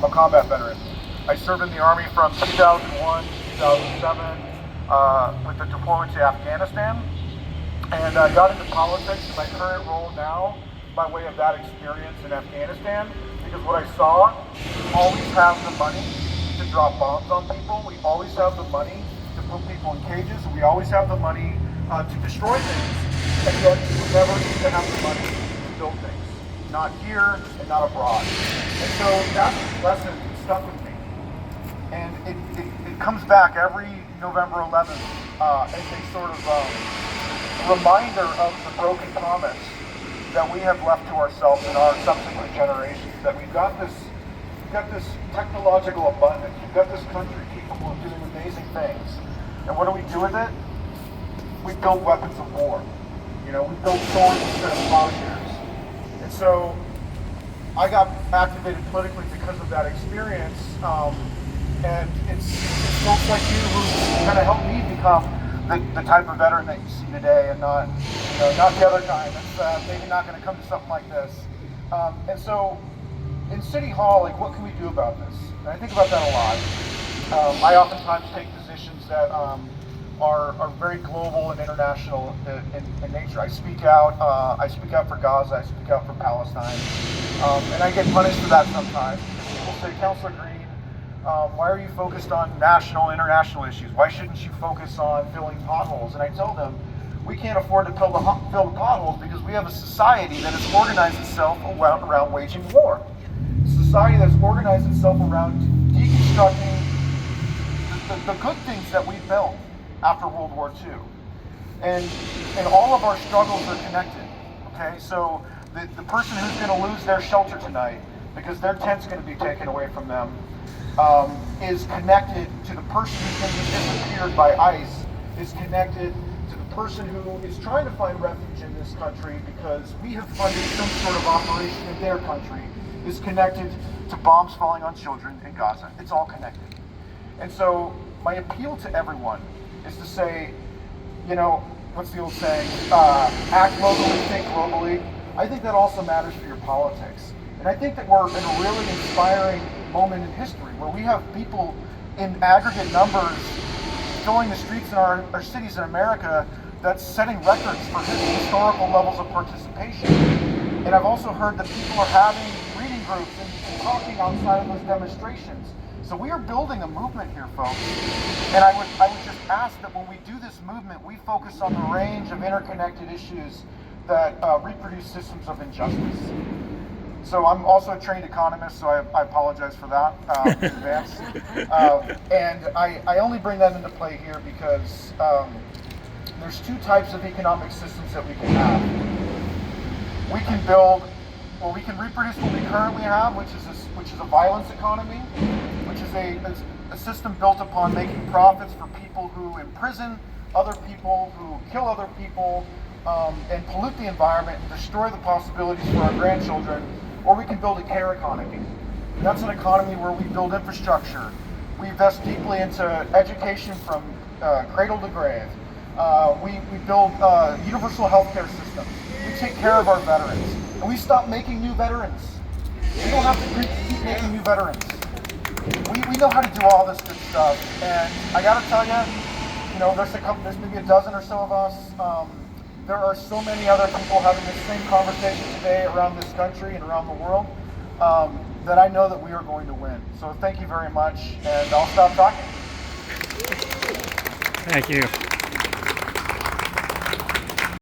I'm a combat veteran. I served in the Army from 2001 to 2007 with the deployment to Afghanistan. And I got into politics in my current role now by way of that experience in Afghanistan, because what I saw, we always have the money to drop bombs on people. We always have the money to put people in cages. We always have the money to destroy things, and yet we never seem to have the money to build things. Not here and not abroad. And so that lesson stuck with me. And it comes back every November 11th as a sort of reminder of the broken promise that we have left to ourselves and our subsequent generations, that we've got this technological abundance, we've got this country capable of doing amazing things. And what do we do with it? We build weapons of war. We build swords instead of plowshares. And so I got activated politically because of that experience. And it's folks like you who kind of helped me become the type of veteran that you see today, and not the other guy that's maybe not going to come to something like this. And so in City Hall, what can we do about this? And I think about that a lot. I oftentimes take positions that are very global and international in nature. I speak out for Gaza, I speak out for Palestine, and I get punished for that sometimes. People say, Councilor Green, why are you focused on national, international issues? Why shouldn't you focus on filling potholes? And I tell them, we can't afford to fill the potholes because we have a society that has organized itself around waging war. A society that's organized itself around deconstructing the good things that we built after World War II. And all of our struggles are connected, okay? So the person who's gonna lose their shelter tonight because their tent's gonna be taken away from them is connected to the person who's going to be disappeared by ICE, is connected to the person who is trying to find refuge in this country because we have funded some sort of operation in their country, is connected to bombs falling on children in Gaza. It's all connected. And so my appeal to everyone is to say, what's the old saying, act locally, think globally. I think that also matters for your politics. And I think that we're in a really inspiring moment in history where we have people in aggregate numbers filling the streets in our cities in America that's setting records for historical levels of participation. And I've also heard that people are having reading groups and talking outside of those demonstrations. So we are building a movement here, folks. And I would just ask that when we do this movement, we focus on the range of interconnected issues that reproduce systems of injustice. So I'm also a trained economist, so I apologize for that in advance. And I only bring that into play here because there's two types of economic systems that we can have. We can reproduce what we currently have, which is a violence economy, which is a system built upon making profits for people who imprison other people, who kill other people, and pollute the environment and destroy the possibilities for our grandchildren. Or we can build a care economy. And that's an economy where we build infrastructure. We invest deeply into education from cradle to grave. We build universal healthcare systems. We take care of our veterans. And we stop making new veterans. We don't have to keep making new veterans. We know how to do all this good stuff. And I gotta tell you, there's maybe a dozen or so of us. There are so many other people having this same conversation today around this country and around the world that I know that we are going to win. So thank you very much, and I'll stop talking. Thank you.